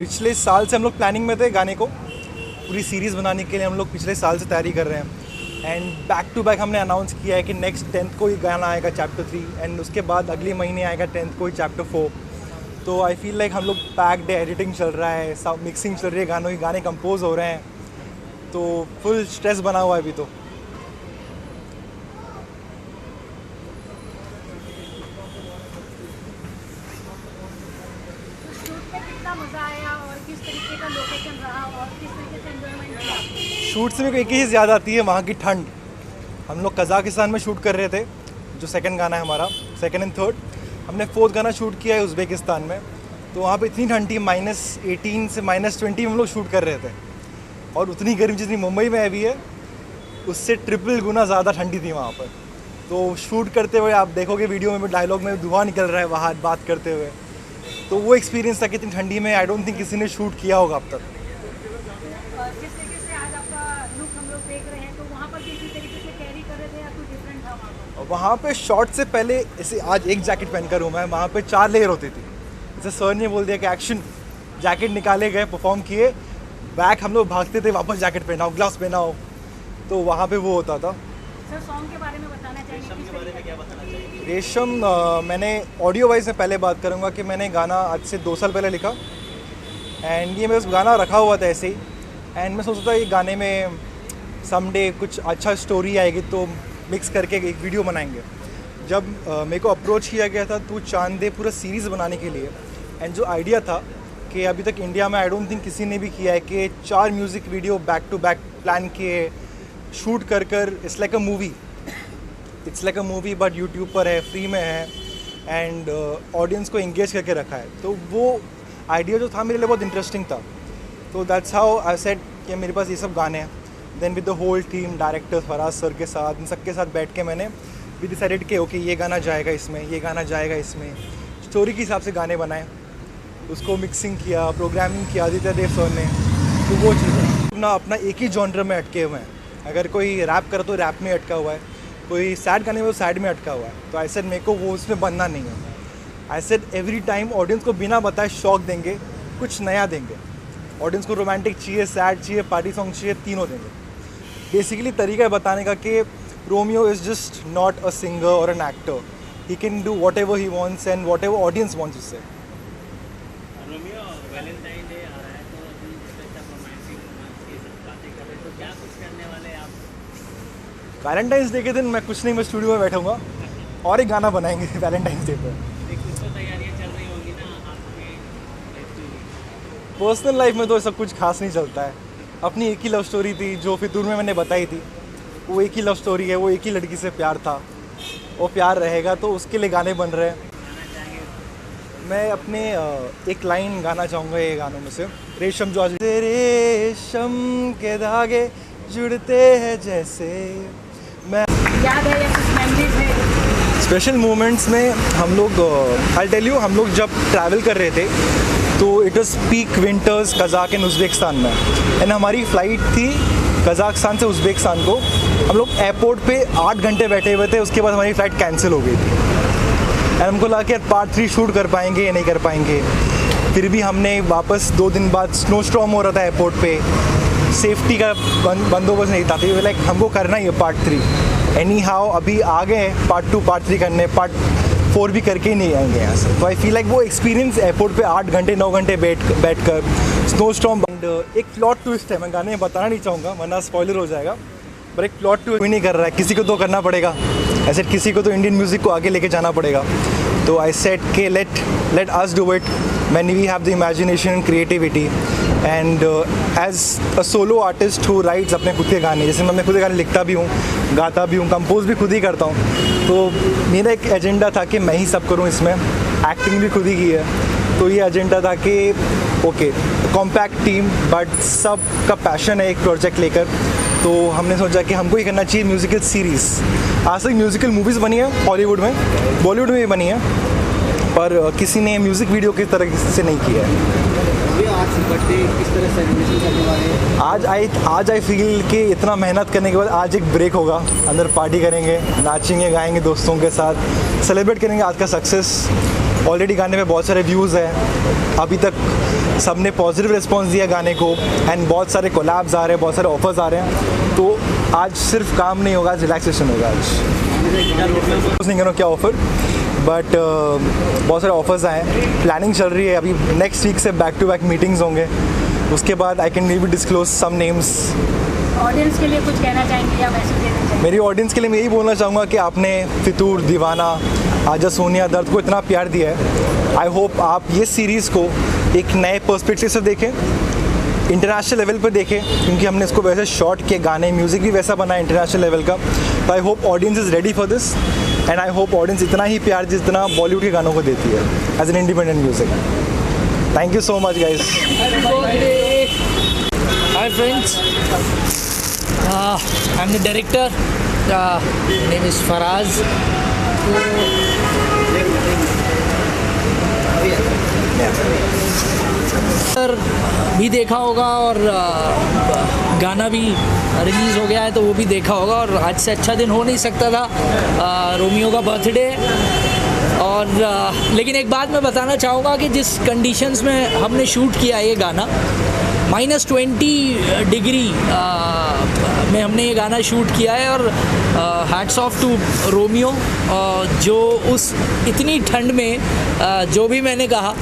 पिछले साल से हम लोग प्लानिंग में थे गाने को पूरी सीरीज़ बनाने के लिए। हम लोग पिछले साल से तैयारी कर रहे हैं एंड बैक टू बैक हमने अनाउंस किया है कि नेक्स्ट 10th को ही गाना आएगा चैप्टर 3 एंड उसके बाद अगले महीने आएगा 10th को ही चैप्टर 4। तो आई फील लाइक हम लोग पैक्ड है, एडिटिंग चल रहा है, सब मिक्सिंग चल रही है गानों की, गाने कंपोज हो रहे हैं, तो फुल स्ट्रेस बना हुआ है अभी। तो मज़ा आया और किस तरीके का लोकेशन रहा और किस तरीके से एंजॉयमेंट किया? शूट से मेरे को एक ही चीज़ याद आती है, वहाँ की ठंड। हम लोग कज़ाकिस्तान में शूट कर रहे थे, जो सेकंड गाना है हमारा, सेकंड एंड थर्ड। हमने फोर्थ गाना शूट किया है उज़्बेकिस्तान में, तो वहाँ पे इतनी ठंड थी, -18 से -20 में हम लोग शूट कर रहे थे। और उतनी गर्मी जितनी मुंबई में अभी है, उससे ट्रिपल गुना ज़्यादा ठंडी थी वहाँ पर। तो शूट करते हुए आप देखोगे वीडियो में, डायलॉग में धुआं निकल रहा है बाहर बात करते हुए। तो वो एक्सपीरियंस था कि इतनी ठंडी में आई डोंट थिंक किसी ने शूट किया होगा अब तक। जिस तरीके से आज आपका लुक हम लोग देख रहे हैं, तो वहाँ पर भी इसी तरीके से कैरी कर रहे थे या कुछ डिफरेंट था वहाँ पर? वहाँ पे शॉट से पहले ऐसे आज एक जैकेट पहनकर हूँ मैं, वहाँ पे 4 लेयर होती थी। जैसे सर ने बोल दिया कि एक्शन, जैकेट निकाले गए, परफॉर्म किए, बैक हम लोग भागते थे वापस जैकेट पहनाओ, ग्लव्स पहनाओ, तो वहाँ पे वो होता था। सर सॉन्ग के बारे में बताना चाहिए, किस तरीके क्या बताना चाहिए? रेशम मैंने ऑडियो वाइज में पहले बात करूँगा कि मैंने गाना आज से 2 साल पहले लिखा एंड ये मेरा गाना रखा हुआ था ऐसे ही। एंड मैं सोचता था ये गाने में समडे कुछ अच्छा स्टोरी आएगी तो मिक्स करके एक वीडियो बनाएंगे। जब मेरे को अप्रोच किया गया था तू चांद दे पूरा सीरीज़ बनाने के लिए, एंड जो आइडिया था कि अभी तक इंडिया में आई डोंट थिंक किसी ने भी किया है कि 4 music video back to back plan किए, शूट कर it's like a movie but YouTube पर है, फ्री में है एंड ऑडियंस को एंगेज करके रखा है। तो वो आइडिया जो था मेरे लिए बहुत इंटरेस्टिंग था। तो दैट्स हाउ आई सेड कि मेरे पास ये सब गाने हैं। Then with the whole team, director Faraz sir के साथ, इन सबके साथ बैठ के मैंने भी डिसाइडेड कि ओके ये गाना जाएगा इसमें, ये गाना जाएगा इसमें, स्टोरी के हिसाब से गाने बनाए, उसको मिक्सिंग किया, प्रोग्रामिंग किया आदित्य देव सर ने। तो वो चीज़ है अपना एक ही जॉनर में अटके हुए हैं। अगर कोई रैप करे तो रैप में अटका हुआ है, कोई सैड गाने में तो सैड में अटका हुआ है। तो आई सेड मेरे को वो उसमें बनना नहीं है। I said every time audience को बिना बताए शॉक देंगे, कुछ नया देंगे। ऑडियंस को रोमांटिक चाहिए, सैड चाहिए, पार्टी सॉन्ग चाहिए, तीनों देंगे। बेसिकली तरीका है बताने का कि Romeo is just not a singer और an actor, he can do whatever he wants and whatever audience wants उससे। रोमियो वैलेंटाइन डे आ रहा है, तो अभी जैसे आप रोमांटिक रोमांस ये सब बातें कर रहे हैं, तो क्या कुछ करने वाले हैं आप? वैलेंटाइंस डे के दिन मैं कुछ नहीं, मैं स्टूडियो में बैठूंगा और एक गाना बनाएंगे वैलेंटाइंस डे पर। कुछ तो तैयारियां चल रही होंगी ना आपके? पर्सनल लाइफ में तो सब कुछ खास नहीं चलता है। अपनी एक ही लव स्टोरी थी जो फितूर में मैंने बताई थी, वो एक ही लव स्टोरी है, वो एक ही लड़की से प्यार था, वो प्यार रहेगा, तो उसके लिए गाने बन रहे हैं। मैं अपने एक लाइन गाना चाहूँगा ये गानों में से, रेशम जो आज रेशम के धागे जुड़ते हैं जैसे। मैं याद है या कुछ मेमोरीज है? स्पेशल मोमेंट्स में हम लोग आई टेल यू, हम लोग जब ट्रैवल कर रहे थे तो it was peak winters Kazakh and Uzbekistan में, एंड हमारी फ़्लाइट थी कज़ाकिस्तान से उज़्बेकिस्तान को। हम लोग एयरपोर्ट पे 8 घंटे बैठे हुए थे, उसके बाद हमारी फ़्लाइट कैंसिल हो गई थी एंड हमको लगा कि पार्ट 3 शूट कर पाएंगे या नहीं कर पाएंगे। फिर भी हमने वापस 2 दिन बाद, स्नो स्टॉर्म हो रहा था एयरपोर्ट पे, सेफ्टी का बंदोबस्त नहीं था, तो लाइक हमको करना ही है पार्ट 3 एनी हाउ। अभी आ गए हैं पार्ट 2 पार्ट 3 करने, पार्ट 4 भी करके ही नहीं आएंगे यहाँ से। तो आई फील लाइक वो एक्सपीरियंस एयरपोर्ट पे 8 घंटे 9 घंटे बैठ कर स्नो स्टॉर्म। एंड एक प्लॉट ट्विस्ट है, मैं गाने में बताना नहीं चाहूँगा वरना स्पॉइलर हो जाएगा, पर एक प्लॉट ट्विस्ट कोई नहीं कर रहा है, किसी को तो करना पड़ेगा। ऐसे किसी को तो इंडियन म्यूज़िक को आगे लेके जाना पड़ेगा। तो आई सेड के let us do it when we have the imagination and creativity. And as a solo artist who writes अपने खुद के गाने, जैसे मैं खुद के गाने लिखता भी हूँ, गाता भी हूँ, कंपोज भी खुद ही करता हूँ, तो मेरा एक एजेंडा था कि मैं ही सब करूँ इसमें। एक्टिंग भी खुद ही की है, तो ये एजेंडा था कि ओके कॉम्पैक्ट टीम बट सब का पैशन है एक प्रोजेक्ट लेकर। तो हमने सोचा कि हमको ही करना चाहिए म्यूज़िकल सीरीज़। आज तक म्यूज़िकल मूवीज़ बनी है हॉलीवुड में, बॉलीवुड में भी बनी है, पर किसी ने म्यूज़िक वीडियो किस तरह से नहीं किया है। आज बर्थडे किस तरह सेलिब्रेशन करने वाले हैं? आज आई फील कि इतना मेहनत करने के बाद आज एक ब्रेक होगा, अंदर पार्टी करेंगे, नाचेंगे गाएंगे दोस्तों के साथ, सेलिब्रेट करेंगे आज का सक्सेस। ऑलरेडी गाने में बहुत सारे व्यूज़ हैं, अभी तक सब ने पॉजिटिव रिस्पॉन्स दिया गाने को, एंड बहुत सारे कोलैब्स आ रहे हैं, बहुत सारे ऑफर्स आ रहे हैं। तो आज सिर्फ काम नहीं होगा, आज रिलैक्सेशन होगा। आज नहीं करो क्या ऑफ़र, बट बहुत सारे ऑफर्स आए हैं, प्लानिंग चल रही है। अभी नेक्स्ट वीक से बैक टू बैक मीटिंग्स होंगे, उसके बाद I can may be disclose some names. Audience के लिए कुछ कहना चाहेंगे या मैसेज देना चाहेंगे? मेरी ऑडियंस के लिए मैं यही बोलना चाहूँगा कि आपने फितूर, दीवाना, आजा सोनिया, दर्द को इतना प्यार दिया है। आई होप आप ये सीरीज़ को एक नए पर्सपेक्टिव से देखें, इंटरनेशनल लेवल पर देखें, क्योंकि हमने इसको वैसे शॉर्ट किए, गाने म्यूज़िक भी वैसा बना है इंटरनेशनल लेवल का। तो I hope audience is ready for this, and I hope audience इतना ही प्यार जितना बॉलीवुड के गानों को देती है as an independent music. Thank you so much guys. Hi friends, I'm the director. Name is Faraz. भी देखा होगा और गाना भी रिलीज़ हो गया है तो वो भी देखा होगा, और आज से अच्छा दिन हो नहीं सकता था। रोमियो का बर्थडे, और लेकिन एक बात मैं बताना चाहूँगा कि जिस कंडीशंस में हमने शूट किया ये गाना, -20 डिग्री में हमने ये गाना शूट किया है, और हैट्स ऑफ टू रोमियो जो उस इतनी ठंड में जो भी मैंने कहा,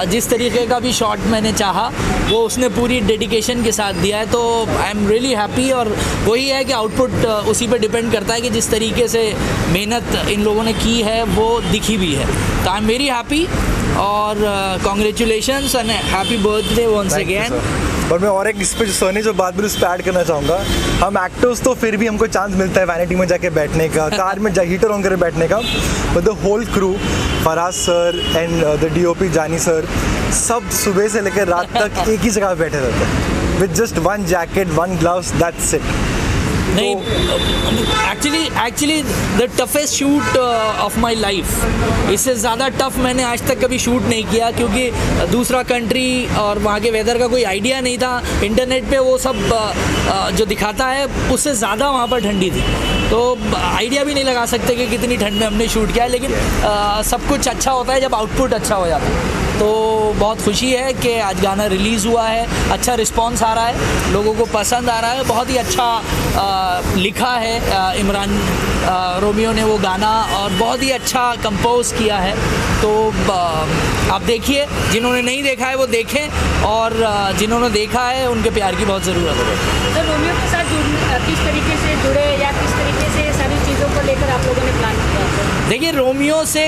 जिस तरीके का भी शॉट मैंने चाहा वो उसने पूरी डेडिकेशन के साथ दिया है। तो आई एम रियली हैप्पी, और वही है कि आउटपुट उसी पे डिपेंड करता है कि जिस तरीके से मेहनत इन लोगों ने की है वो दिखी भी है। तो आई एम वेरी हैप्पी, और congratulations and happy birthday once again. और मैं और एक इस पर सर ने जो बात बोली उस पर ऐड करना चाहूँगा, हम एक्टर्स तो फिर भी हमको चांस मिलता है वैनिटी में जाके बैठने का, कार में हीटर ऑन करके बैठने का, but the whole crew, Faraz sir and the DOP Jani sir, सब सुबह से लेकर रात तक एक ही जगह बैठे रहते हैं with just 1 jacket, 1 gloves, that's it. नहीं, actually the toughest shoot of my life, इससे ज़्यादा टफ मैंने आज तक कभी शूट नहीं किया, क्योंकि दूसरा कंट्री और वहाँ के वेदर का कोई आइडिया नहीं था। इंटरनेट पे वो सब जो दिखाता है उससे ज़्यादा वहाँ पर ठंडी थी, तो आइडिया भी नहीं लगा सकते कि कितनी ठंड में हमने शूट किया। लेकिन सब कुछ अच्छा होता है जब आउटपुट अच्छा हो जाता है। तो बहुत खुशी है कि आज गाना रिलीज़ हुआ है, अच्छा रिस्पॉन्स आ रहा है, लोगों को पसंद आ रहा है, बहुत ही अच्छा लिखा है इमरान रोमियो ने वो गाना, और बहुत ही अच्छा कंपोज किया है। तो आप देखिए, जिन्होंने नहीं देखा है वो देखें, और जिन्होंने देखा है उनके प्यार की बहुत ज़रूरत है। तो रोमियो के साथ किस तरीके से जुड़े, या किस तरीके से सारी चीज़ों को लेकर आप लोगों ने प्लान किया? देखिए, रोमियो से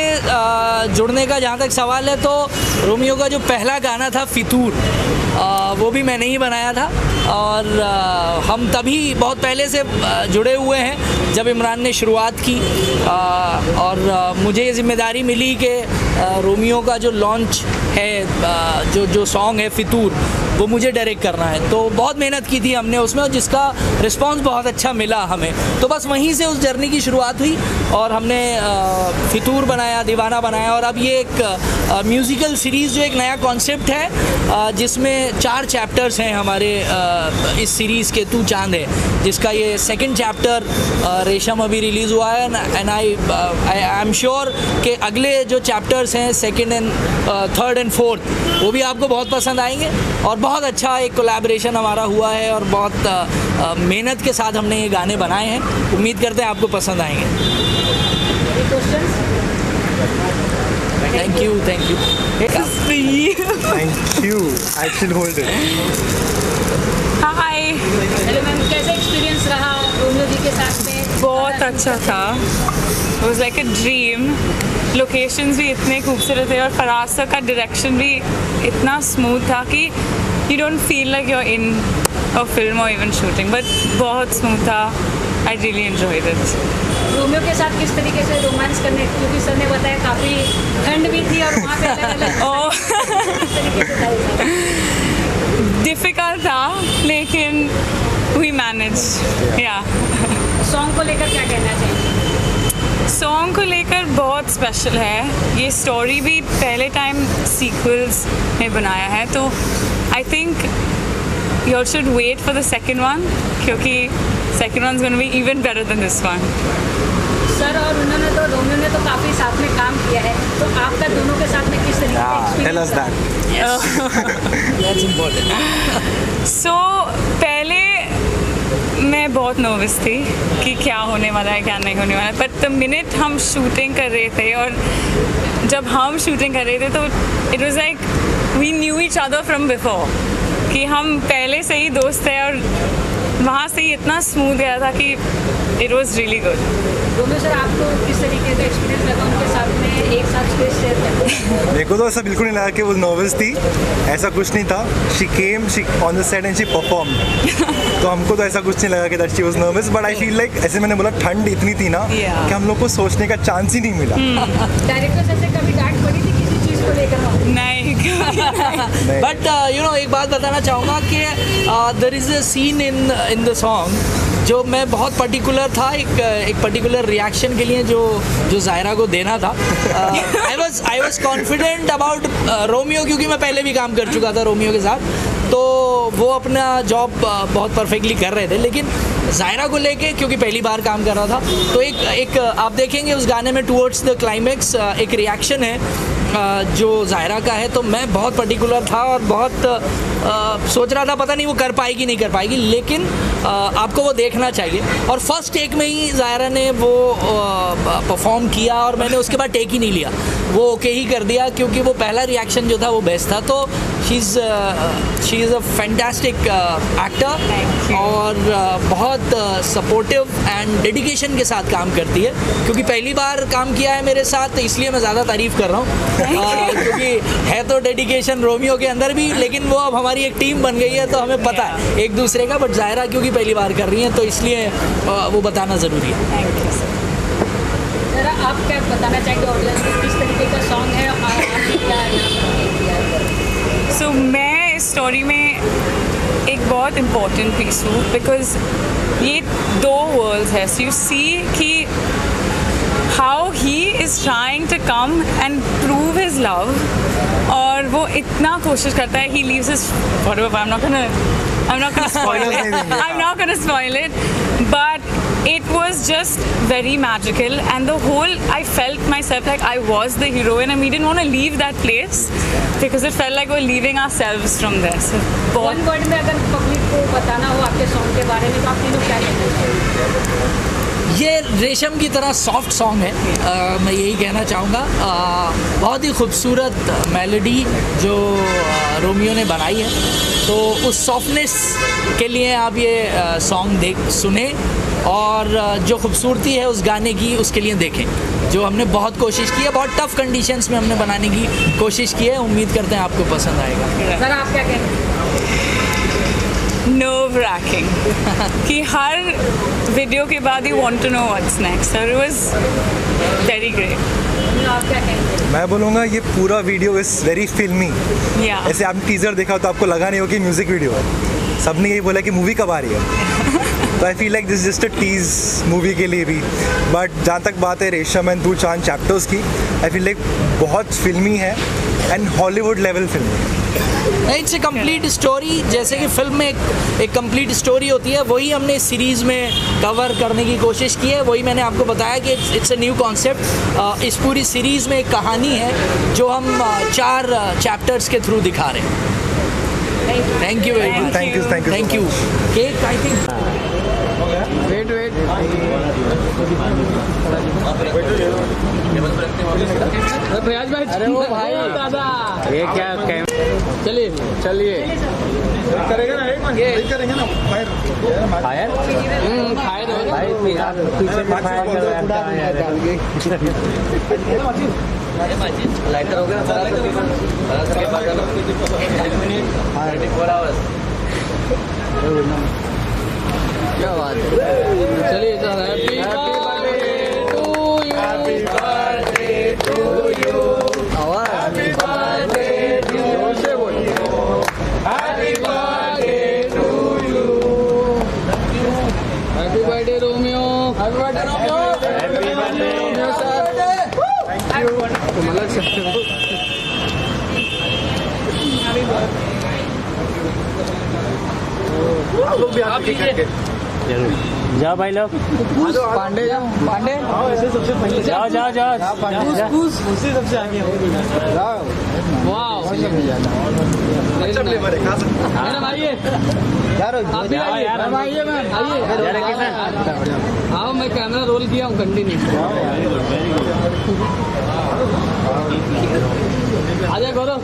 जुड़ने का जहाँ तक सवाल है, तो रोमियो का जो पहला गाना था फितूर, वो भी मैंने ही बनाया था, और हम तभी बहुत पहले से जुड़े हुए हैं जब इमरान ने शुरुआत की, और मुझे ये जिम्मेदारी मिली कि रोमियो का जो लॉन्च है, जो सॉन्ग है फितूर, वो मुझे डायरेक्ट करना है। तो बहुत मेहनत की थी हमने उसमें, और जिसका रिस्पांस बहुत अच्छा मिला हमें, तो बस वहीं से उस जर्नी की शुरुआत हुई, और हमने फितूर बनाया, दीवाना बनाया, और अब ये एक म्यूज़िकल सीरीज़ जो एक नया कॉन्सेप्ट है, जिसमें 4 चैप्टर्स हैं हमारे इस सीरीज़ के। तू चांद है, जिसका ये 2nd चैप्टर रेशम अभी रिलीज़ हुआ है, एंड आई एम श्योर कि अगले जो चैप्टर्स हैं 2nd and 3rd and 4th वो भी आपको बहुत पसंद आएंगे। और बहुत अच्छा एक कोलैबोरेशन हमारा हुआ है, और बहुत मेहनत के साथ हमने ये गाने बनाए हैं। उम्मीद करते हैं आपको पसंद आएंगे। Thank you. Thank you. I should hold it. Hi, hello ma'am, कैसा एक्सपीरियंस रहा रोमियो जी के साथ में? बहुत अच्छा था। It was like a dream. Locations भी इतने खूबसूरत थे, और फराज सर का डायरेक्शन भी इतना स्मूथ था कि you don't feel like you are in a film और इवन शूटिंग, बट बहुत स्मूथ था। I really enjoyed it. Romeo के साथ किस तरीके से रोमांस करने, क्योंकि सर ने बताया काफ़ी ठंड भी थी और वहाँ पे अलग-अलग किस तरीके से था? डिफ़िकल्ट था, लेकिन वी मैनेज। या सॉन्ग को लेकर क्या कहना चाहिए? सॉन्ग को लेकर बहुत स्पेशल है। ये स्टोरी भी पहले टाइम सीक्वल्स में बनाया है, तो I think you all should wait for the second one क्योंकि second one's going to be even better than this one. Sir और उन्होंने तो रोमियो ने तो काफ़ी साथ में काम किया है, तो आपका दोनों के साथ में किस तरीके का tell us experience that. That's important. So पहले मैं बहुत नर्वस थी कि क्या होने वाला है क्या नहीं होने वाला है, बट द मिनट हम शूटिंग कर रहे थे और जब हम शूटिंग कर रहे थे तो it was like we knew each other from before कि हम पहले से ही दोस्त थे और वहाँ से ही इतना स्मूथ गया था कि it was really good. Romeo sir, आपको किस तरीके का एक्सपीरियंस लगा उनके साथ में एक साथ स्पेस शेयर करते? मेरे को तो ऐसा बिल्कुल नहीं लगा कि वो नर्वस थी, ऐसा कुछ नहीं था। She came on the set and she perform, तो हमको तो ऐसा कुछ नहीं लगा कि that she was nervous, but I feel like ऐसे मैंने बोला ठंड इतनी थी ना कि हम लोग को सोचने का चांस ही नहीं मिला। डायरेक्टर सर से कभी डांट पड़ी थी किसी चीज़ को लेकर? नहीं बट यू नो एक बात बताना चाहूँगा कि there is a scene in the song जो मैं बहुत पर्टिकुलर था, एक पर्टिकुलर रिएक्शन के लिए जो जायरा को देना था। I was confident about Romeo क्योंकि मैं पहले भी काम कर चुका था रोमियो के साथ, तो वो अपना जॉब बहुत परफेक्टली कर रहे थे। लेकिन जायरा को लेके क्योंकि पहली बार काम कर रहा था, तो एक आप देखेंगे उस गाने में टुवर्ड्स द क्लाइमेक्स एक रिएक्शन है जो जायरा का है, तो मैं बहुत पर्टिकुलर था और बहुत सोच रहा था पता नहीं वो कर पाएगी नहीं कर पाएगी, लेकिन आपको वो देखना चाहिए। और फर्स्ट टेक में ही जायरा ने वो परफॉर्म किया और मैंने उसके बाद टेक ही नहीं लिया, वो ओके ही कर दिया क्योंकि वो पहला रिएक्शन जो था वो बेस्ट था। तो she is a fantastic actor और बहुत सपोर्टिव एंड डेडिकेशन के साथ काम करती है, क्योंकि पहली बार काम किया है मेरे साथ, तो इसलिए मैं ज़्यादा तारीफ़ कर रहा हूँ क्योंकि है तो डेडिकेशन रोमियो के अंदर भी, लेकिन वो अब हमारी एक टीम बन गई है तो हमें पता है एक दूसरे का। बट जायरा क्योंकि पहली बार कर रही हैं तो इसलिए वो बताना ज़रूरी है। Thank you sir. जरा आप क्या बताना चाहेंगे ऑडियंस को, किस तरीके का सॉन्ग है और आपने क्या? सो मैं इस स्टोरी में एक बहुत इम्पोर्टेंट पीस हूँ बिकॉज ये दो वर्ल्ड्स है। सो यू सी कि how he is trying to come and prove his love, और वो इतना कोशिश करता है, he leaves his whatever, I'm not gonna spoil it, but it was just very magical and the whole, I felt myself like I was the heroine and we didn't want to leave that place because it felt like we're leaving ourselves from there. So one word में अगर public को बताना हो आपके song के बारे में तो आप तीनों क्या कहना चाहिए? ये रेशम की तरह सॉफ्ट सॉन्ग है, मैं यही कहना चाहूँगा। बहुत ही खूबसूरत मेलोडी जो रोमियो ने बनाई है, तो उस सॉफ्टनेस के लिए आप ये सॉन्ग सुने और जो खूबसूरती है उस गाने की उसके लिए देखें, जो हमने बहुत कोशिश की है, बहुत टफ कंडीशंस में हमने बनाने की कोशिश की है। उम्मीद करते हैं आपको पसंद आएगा। सर आप क्या कहेंगे? nerve wracking कि हर वीडियो के बाद you want to know what's next. So it was very great. आप क्या कहेंगे? मैं बोलूँगा ये पूरा वीडियो इज़ वेरी फिल्मी। Yeah. ऐसे आपने टीजर देखा तो आपको लगा नहीं हो कि म्यूज़िक वीडियो है, सबने यही बोला कि मूवी कब आ रही है। तो I feel like this just a tease movie के लिए भी। बट जहाँ तक बात है रेशम एंड 2 चांद चैप्टर्स की, आई फील लाइक बहुत फिल्मी है एंड हॉलीवुड लेवल फिल्म है। इट्स ए कंप्लीट स्टोरी, जैसे कि फिल्म में एक कंप्लीट स्टोरी होती है, वही हमने सीरीज़ में कवर करने की कोशिश की है। वही मैंने आपको बताया कि इट्स ए न्यू कॉन्सेप्ट। इस पूरी सीरीज़ में एक कहानी है जो हम 4 चैप्टर्स के थ्रू दिखा रहे हैं। Thank you very much. Thank you. Cake I think wait Prayas भाई, अरे वो भाई दादा ये क्या चलिए करेगा ना, एक करेंगे ना फायर फायर भाई पीछे फायर लाइटर हो गया क्या बात है। चलिए sir, happy birthday to you. Happy birthday to you. Happy birthday to you. Happy birthday Romeo. Happy birthday Romeo. Happy birthday Romeo sir. Thank you. तुम अलग सकते हो। आप लोग भी आप खाएंगे। जरूर जाओ भाई लोग, पांडे जाओ, पांडे ऐसे सबसे पहले जाओ जाओ जाओ उससे सबसे आगे वाह अच्छा फ्लेवर है, खा सकते हैं। मैडम आइए, यार आप भी आइए, यार, मैम आइए, मैम आइए। यार किशन हाँ मैं कैमरा रोल किया हूँ कंटिन्यू। आजा गौरव,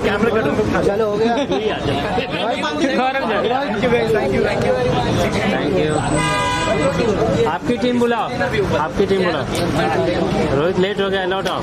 कैमरा कटो चलो हो गया। Thank you. आपकी टीम बुलाओ, आपकी टीम बुलाओ। रोहित लेट हो गया, लौट आओ।